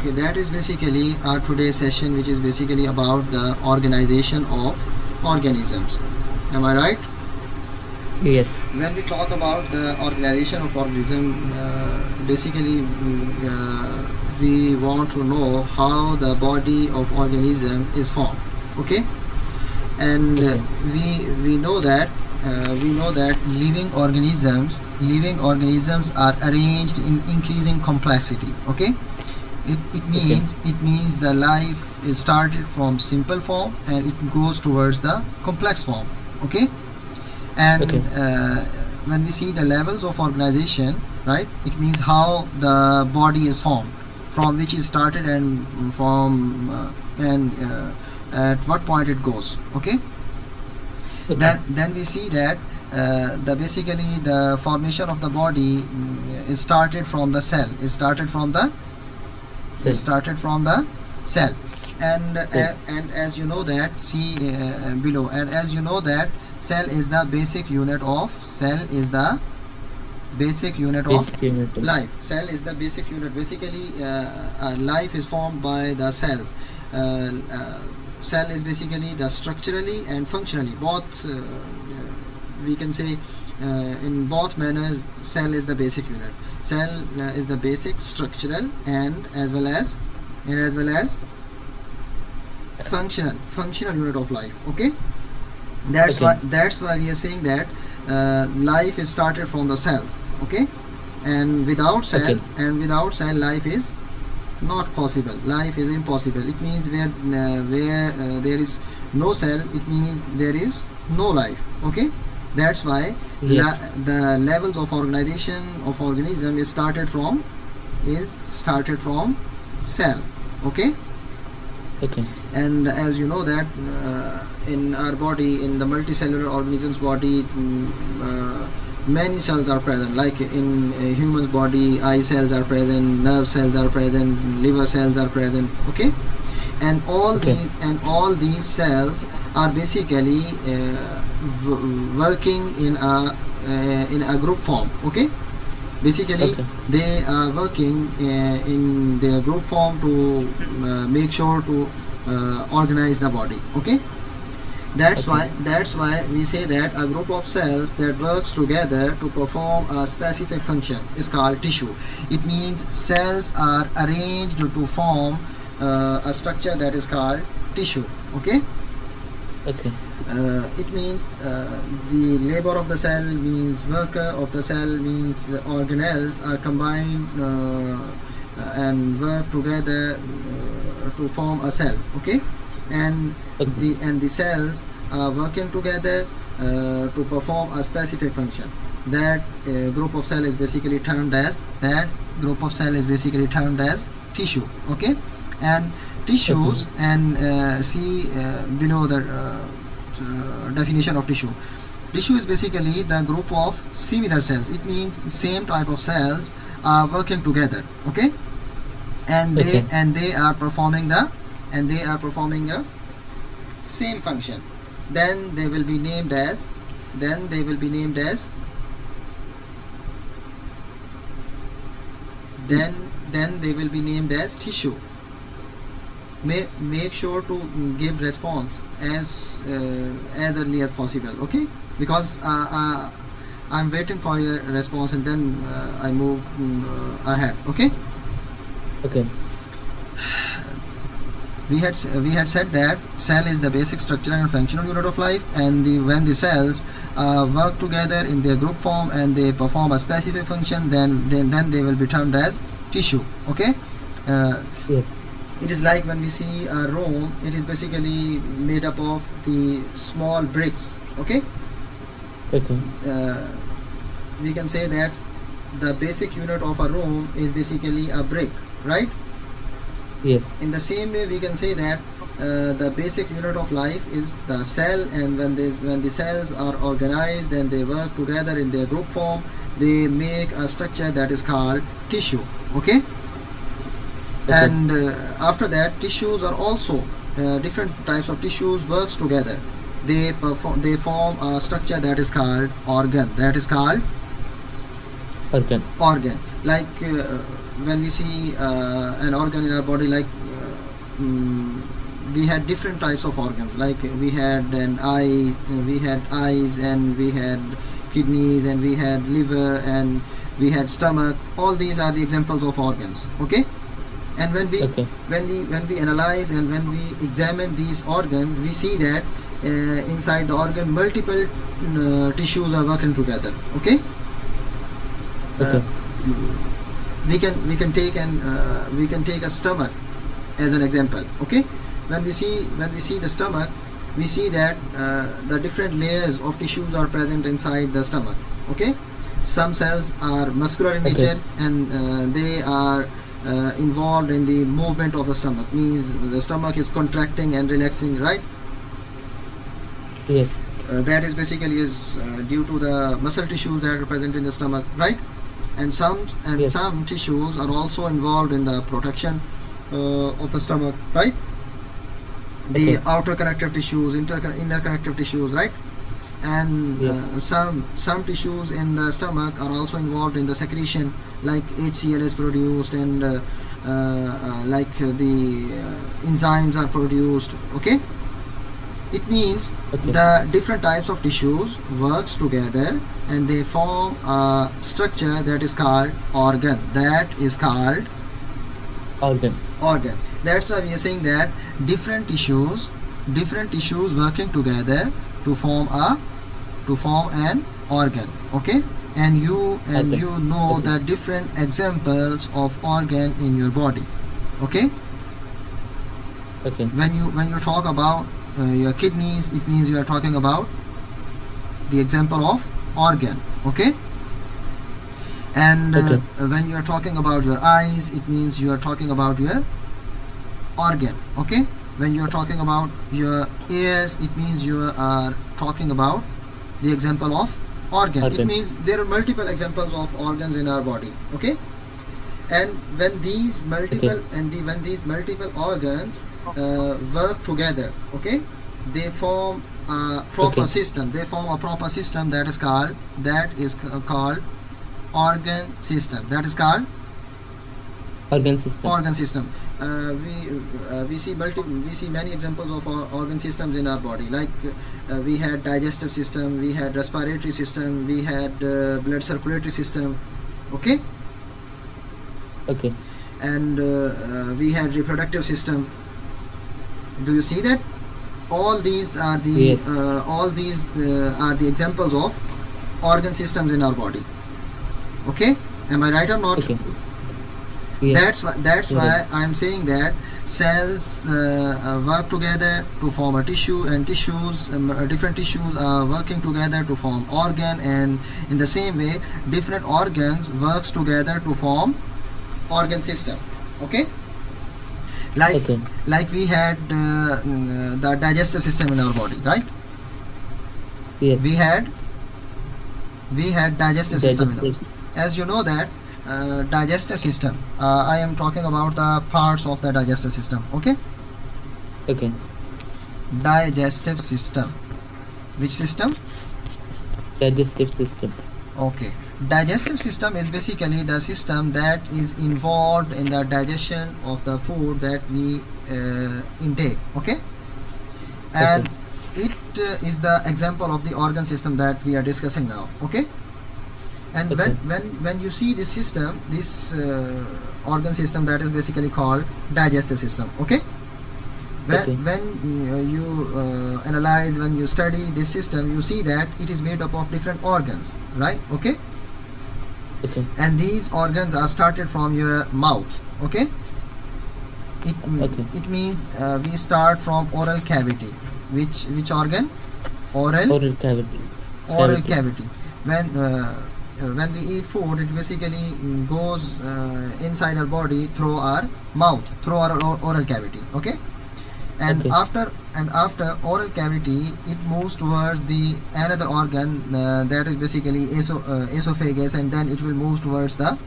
Okay, that is basically our today's session, which is basically about the organization of organisms. Am I right? Yes. When we talk about the organization of organism, basically we want to know how the body of organism is formed. Okay, and Okay. we know that living organisms are arranged in increasing complexity. Okay, it Okay. means the life is started from simple form and it goes towards the complex form. Okay, and Okay. when we see the levels of organization, right, it means how the body is formed, from which it started and from at what point it goes. Okay, Okay. then we see that the basically the formation of the body is started from the cell, Cell. cell. And Cell. and as you know that, see below, and as you know that cell is the basic unit of Basic unit. life. Cell is the basic unit. Basically life is formed by the cells. Cell is basically the structurally and functionally both, we can say in both manners. Cell is the basic unit. Cell is the basic structural and as well as functional unit of life. Okay, Okay. that's why we are saying that life is started from the cells. Okay, and Okay. without cell life is not possible. Life is impossible. It means where there is no cell, it means there is no life. Okay, that's why Yes. the levels of organization of organism is started from cell. Okay, Okay. and as you know that in our body, in the multicellular organisms body, many cells are present. Like in a human's body, eye cells are present, nerve cells are present, liver cells are present. Okay, and Okay. all these cells are basically working in a group form. Okay, basically Okay. they are working in their group form to make sure to organize the body. Okay, Okay. that's why we say that a group of cells that works together to perform a specific function is called tissue. It means cells are arranged to form a structure that is called tissue. Okay, Okay. it means the labor of the cell means worker of the cell means organelles are combined and work together to form a cell. Okay, and Okay. the cells are working together to perform a specific function. That group of cell is basically termed as tissue. Okay, and Okay. tissues, and see below the definition of tissue. Tissue is basically the group of similar cells. It means same type of cells are working together. Okay, and Okay. they are performing the same function. Then they will be named as then they will be named as then they will be named as tissue. Make sure to give response as early as possible. Okay, because I'm waiting for your response, and then I move ahead. Okay, Okay. we had said that cell is the basic structural and functional unit of life, and when the cells work together in their group form and they perform a specific function, then they will be termed as tissue. Okay, uh, Yes. it is like when we see a room, it is basically made up of the small bricks. Okay, Okay. uh, we can say that the basic unit of a room is basically a brick, right? Yes. In the same way, we can say that the basic unit of life is the cell, and when the cells are organized and they work together in their group form, they make a structure that is called tissue. Okay, Okay. and after that, tissues are also different types of tissues works together. They form a structure that is called organ. Organ. Organ. like when we see an organ in our body, like we had different types of organs, like we had an eye, we had eyes, and we had kidneys, and we had liver, and we had stomach. All these are the examples of organs. Okay. And when we Okay. when we analyze and when we examine these organs, we see that inside the organ multiple tissues are working together. Okay. Okay. We can take a stomach as an example. Okay. When we see the stomach, we see that the different layers of tissues are present inside the stomach. Okay. Some cells are muscular in Okay. nature, and they are involved in the movement of the stomach, means the stomach is contracting and relaxing, right? Yes. That is basically is due to the muscle tissues that are present in the stomach, right? And Yes. some tissues are also involved in the protection of the stomach, right? The Okay. outer connective tissues, inner connective tissues, right? And Yes. some tissues in the stomach are also involved in the secretion, like HCl is produced, and like the enzymes are produced. Okay. It means Okay. the different types of tissues works together and they form a structure that is called organ. That is called Organ. organ. That's why we are saying that different tissues working together to form an organ. Okay. And you Okay. know Okay. the different examples of organ in your body. Okay. Okay. When you talk about your kidneys, it means you are talking about the example of organ. Okay. And Okay. when you are talking about your eyes, it means you are talking about your organ. Okay. When you are talking about your ears, it means you are talking about the example of organ. It Organ. means there are multiple examples of organs in our body. Okay. And when these multiple organs work together, okay, they form a proper Okay. system. They form a proper system that is called organ system. That is called Organ system. organ system. We see many examples of organ systems in our body, like we had digestive system, we had respiratory system, we had blood circulatory system. Okay. Okay. And we had reproductive system. Do you see that all these are the Yes. are the examples of organ systems in our body? Okay. Am I right or not? Okay. Yes. That's You're why right. I'm saying that cells work together to form a tissue, and different tissues are working together to form organ, and in the same way different organs works together to form organ system. Okay. like Okay. like we had the digestive system in our body, right? Yes. We had digestive system in our, Digestive. as you know that digestive system, I am talking about the parts of the digestive system. Okay. Okay. Digestive system. Which system? Digestive system. Okay. Digestive system is basically the system that is involved in the digestion of the food that we intake. Okay. And it is the example of the organ system that we are discussing now. Okay. And Okay. when you see this system, this organ system, that is basically called digestive system. Okay. Okay. When you analyze, when you study this system, you see that it is made up of different organs, right? Okay. Okay. And these organs are started from your mouth. Okay. Okay. It means we start from oral cavity. Which organ? Oral Oral cavity. cavity. When we eat food, it basically goes inside our body through our mouth, through our oral cavity. Okay. And Okay. after oral cavity, it moves towards the another organ that is basically esophagus, and then it will move towards the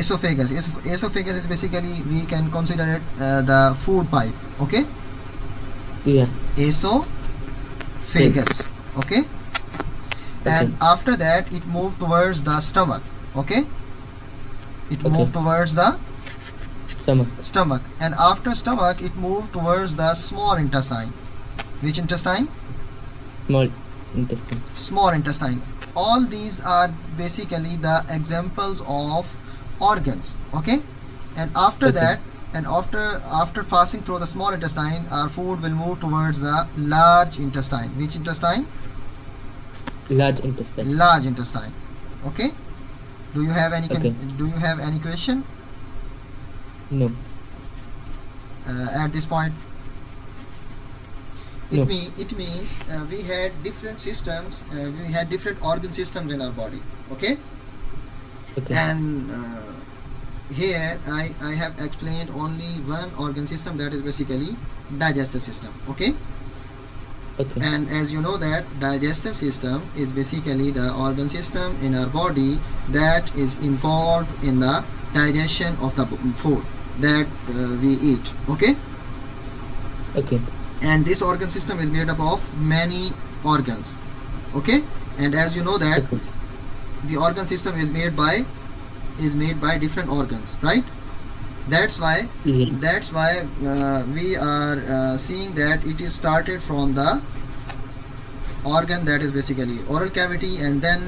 esophagus. Esophagus is basically, we can consider it the food pipe. Okay. Yeah. Esophagus. Okay. And after that, it moves towards the stomach. Okay, it Okay. moved towards the Stomach. and after stomach it moved towards the small intestine. Which intestine? Small intestine. Small intestine. All these are basically the examples of organs. Okay, and after Okay. that, and after passing through the small intestine, our food will move towards the large intestine. Which intestine? Large intestine. Large intestine. Okay, do you have any Okay. do you have any question No. at this point? No. It means we had different systems, we had different organ systems in our body. Okay, Okay. and here I have explained only one organ system, that is basically digestive system. Okay, Okay. and as you know that digestive system is basically the organ system in our body that is involved in the digestion of the food that we eat. Okay, Okay. and this organ system is made up of many organs. Okay, and as you know that Okay. the organ system is made by different organs, right? That's why Yeah. we are seeing that it is started from the organ that is basically oral cavity, and then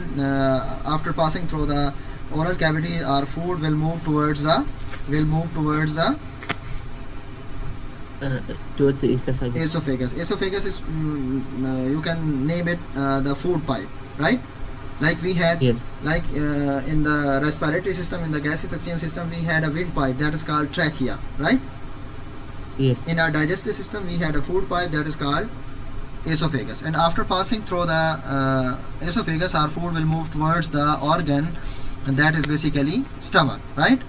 after passing through the oral cavity, our food will move towards the Towards the esophagus. esophagus is you can name it the food pipe, right? Like we had, Yes. like in the respiratory system, in the gaseous oxygen system, we had a windpipe that is called trachea, right? Yes. In our digestive system, we had a food pipe that is called esophagus, and after passing through the esophagus, our food will move towards the organ, and that is basically stomach, right?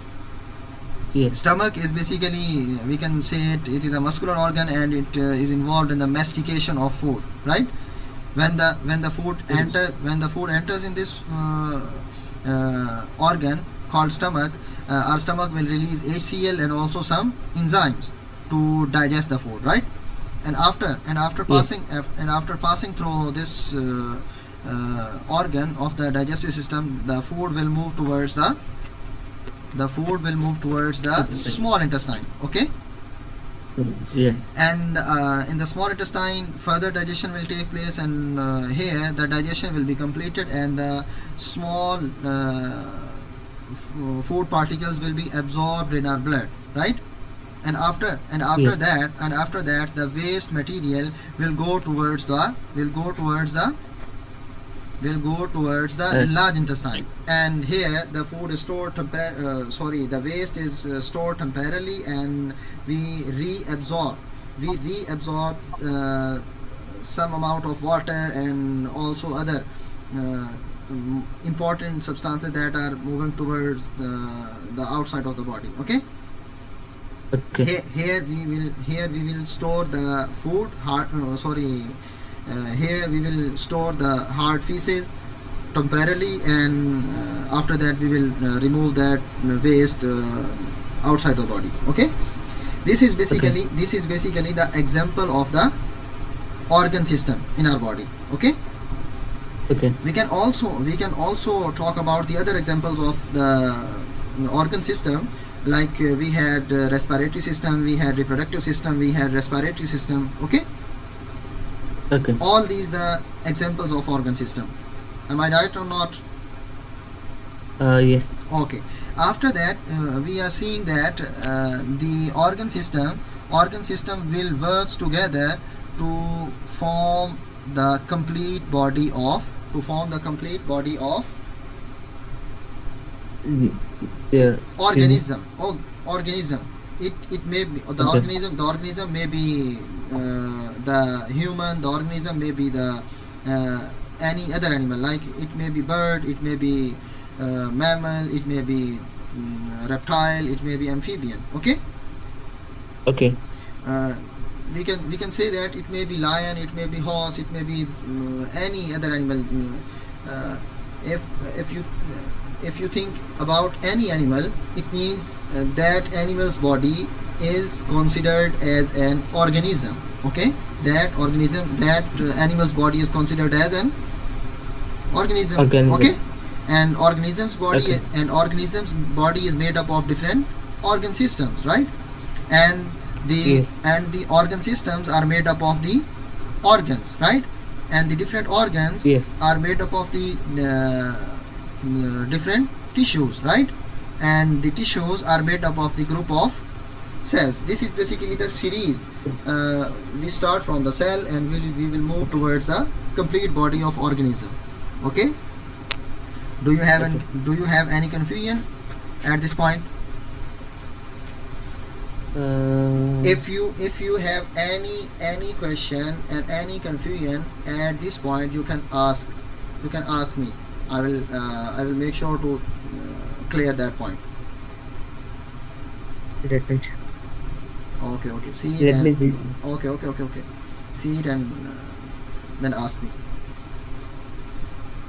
Yes. Stomach is basically, we can say it is a muscular organ, and it is involved in the mastication of food, right? When the food enters in this organ called stomach, our stomach will release HCl and also some enzymes to digest the food, right? And after passing through this organ of the digestive system, the food will move towards the small intestine. Okay, Yeah. and in the small intestine further digestion will take place, and here the digestion will be completed, and the small food particles will be absorbed in our blood, right? And after Yes. that the waste material will go towards the large intestine, and here the food is stored the waste is stored temporarily, and we reabsorb some amount of water and also other important substances that are moving towards the outside of the body. Okay, Okay. here we will store the food here we will store the hard feces temporarily, and after that we will remove that waste outside the body. Okay, this is basically the example of the organ system in our body. Okay, Okay. we can also talk about the other examples of the organ system, like we had respiratory system, we had reproductive system, we had respiratory system. Okay, Okay. all these the examples of organ system. Am I right or not? Yes. Okay, after that we are seeing that the organ system will work together to form the complete body of The organism. Organism, it may be the Okay. organism may be the human, the organism may be the any other animal, like it may be bird, it may be mammal, it may be reptile, it may be amphibian. Okay, Okay. we can say that it may be lion, it may be horse, it may be any other animal. uh, if you think about any animal, it means that animal's body is considered as an organism. Okay, that animal's body is considered as an organism. Organism. Okay, And organism's body Okay. is made up of different organ systems, right? And Yes. the organ systems are made up of the organs, right? And the different organs Yes. are made up of the different tissues, right? And the tissues are made up of the group of cells. This is basically the series. We start from the cell and we will move towards the complete body of organism. Okay? Do you have Okay. any confusion at this point? If you have any question and any confusion at this point, you can ask me. I will make sure to clear that point. Let me Okay, see it let and me see. okay, see it and then ask me.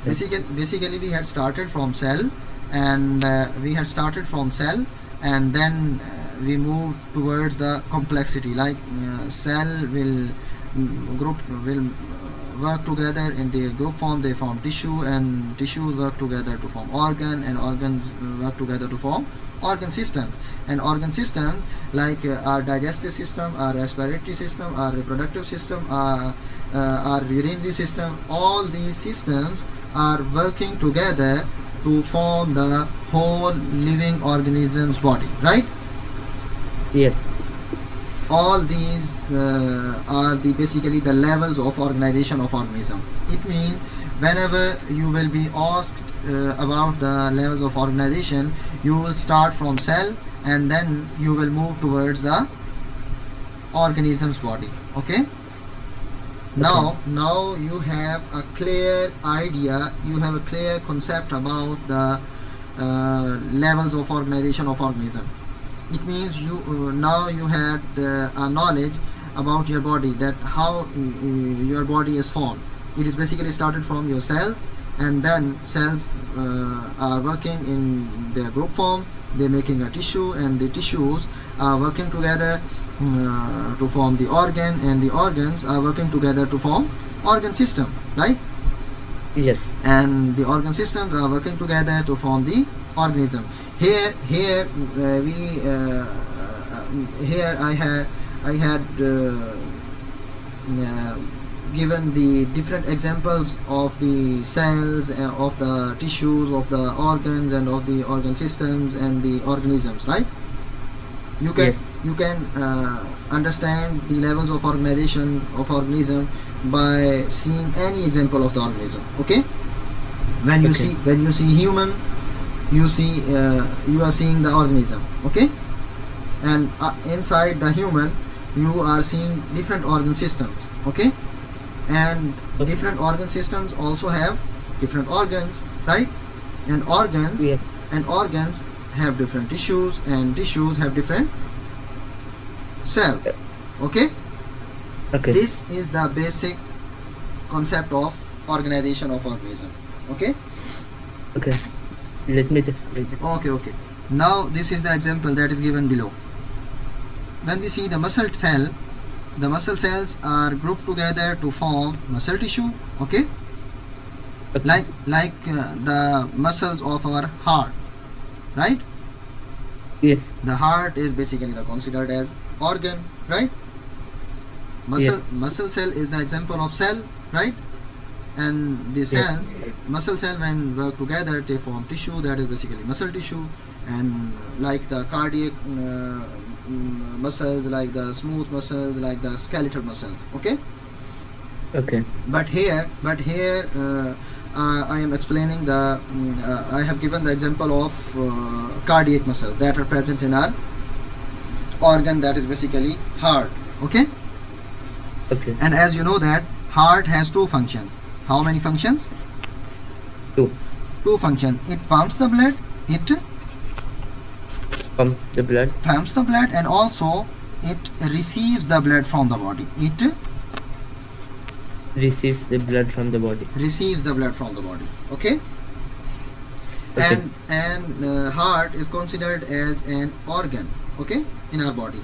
Okay. Basically we had started from cell, and then we moved towards the complexity, like cell will group will work together in the group form, they form tissue, and tissues work together to form organ, and organs work together to form organ system. And organ system, like our digestive system, our respiratory system, our reproductive system, our urinary system, all these systems are working together to form the whole living organism's body, right? Yes. All these are basically the levels of organization of organism. It means whenever you will be asked about the levels of organization, you will start from cell and then you will move towards the organism's body. Okay? Now you have a clear idea, you have a clear concept about the levels of organization of organism. It means you now you had a knowledge about your body, that how your body is formed. It is basically started from your cells, and then cells are working in their group form, they're making a tissue, and the tissues are working together to form the organ, and the organs are working together to form organ system, right? Yes. And the organ systems are working together to form the organism. Here I had given the different examples of the cells, of the tissues, of the organs, and of the organ systems and the organisms, right? You can Yes. understand the levels of organization of organism by seeing any example of the organism. Okay? When you Okay. see human, you are seeing the organism. Okay? And inside the human, you are seeing different organ systems. Okay? And Okay. different organ systems also have different organs, right? And Yes. organs have different tissues, and tissues have different cells. Okay? Okay. This is the basic concept of organization of organism. Okay? Okay. Let me just read it. Okay. Now this is the example that is given below. When we see the muscle cell, the muscle cells are grouped together to form muscle tissue. Okay? Okay. Like the muscles of our heart, right? Yes. The heart is basically considered as organ, right? Yes. Muscle cell is the example of cell, right? And the cell, muscle cell, when work together, they form tissue, that is basically muscle tissue. And like the cardiac muscles, like the smooth muscles, like the skeletal muscles. Okay? Okay. But here I am explaining I have given the example of cardiac muscles that are present in our organ, that is basically heart. Okay? Okay. And as you know that heart has two functions. How many functions? Two. Two functions. It pumps the blood, Pumps the blood. and also it receives the blood from the body. It Receives the blood from the body. receives the blood from the body. Okay? Okay. And heart is considered as an organ, okay, in our body.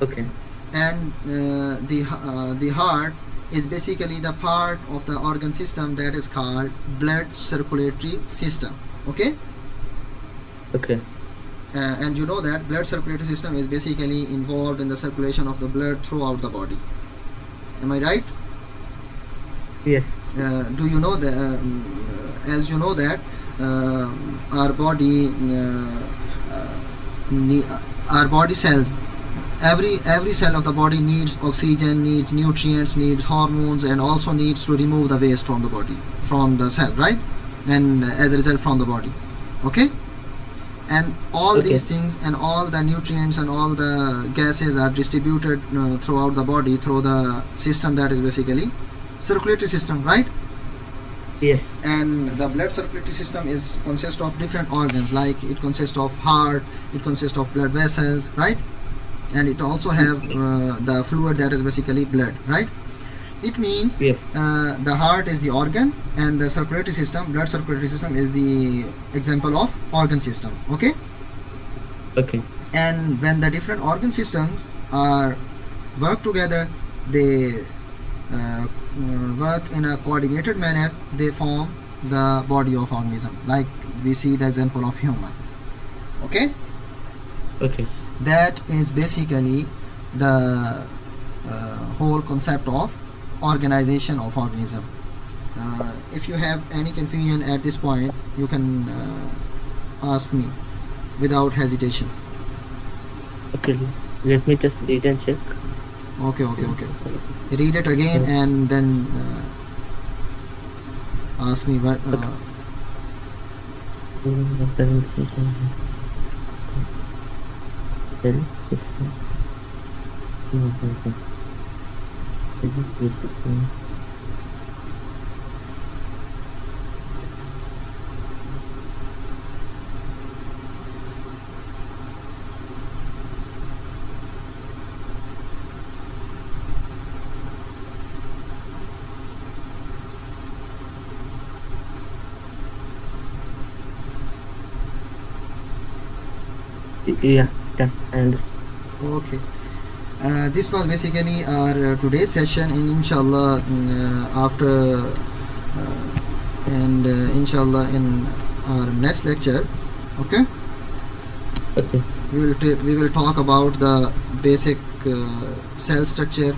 Okay. And the heart is basically the part of the organ system that is called blood circulatory system. Okay. Okay. And you know that blood circulatory system is basically involved in the circulation of the blood throughout the body. Am I right? Yes. Do you know that as you know that our body our body cells, every cell of the body needs oxygen, needs nutrients, needs hormones, and also needs to remove the waste from the body, from the cell, right? And as a result from the body. Okay. And all Okay. these things and all the nutrients and all the gases are distributed throughout the body through the system that is basically circulatory system, right? Yes. And the blood circulatory system is consists of different organs, like it consists of heart, it consists of blood vessels, right? And it also have the fluid that is basically blood, right? It means Yes. the heart is the organ, and the circulatory system, blood circulatory system, is the example of organ system. Okay. Okay. And when the different organ systems are work together, they work in a coordinated manner, they form the body of organism, like we see the example of human. Okay. Okay. That is basically the whole concept of organization of organism. If you have any confusion at this point, you can ask me without hesitation. Okay. Let me just read and check. Okay. Read it again and then ask me what. Yeah. Done. I understand. Okay. This was basically our today's session, and inshallah after and inshallah in our next lecture, okay, Okay. we will talk about the basic cell structure,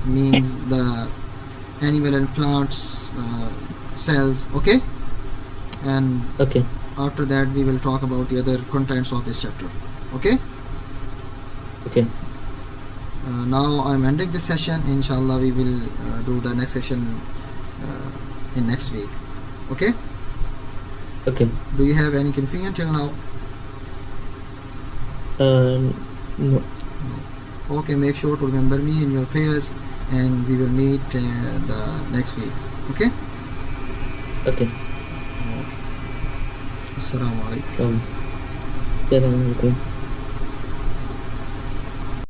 means the animal and plants cells, okay, and Okay. after that we will talk about the other contents of this chapter. Okay. Okay. Now I'm ending this session. Inshallah we will do the next session in next week. Okay. Okay. Do you have any confusion till now? No. Okay, make sure to remember me in your prayers, and we will meet the next week. Okay. Okay. Assalamualaikum. Assalamualaikum.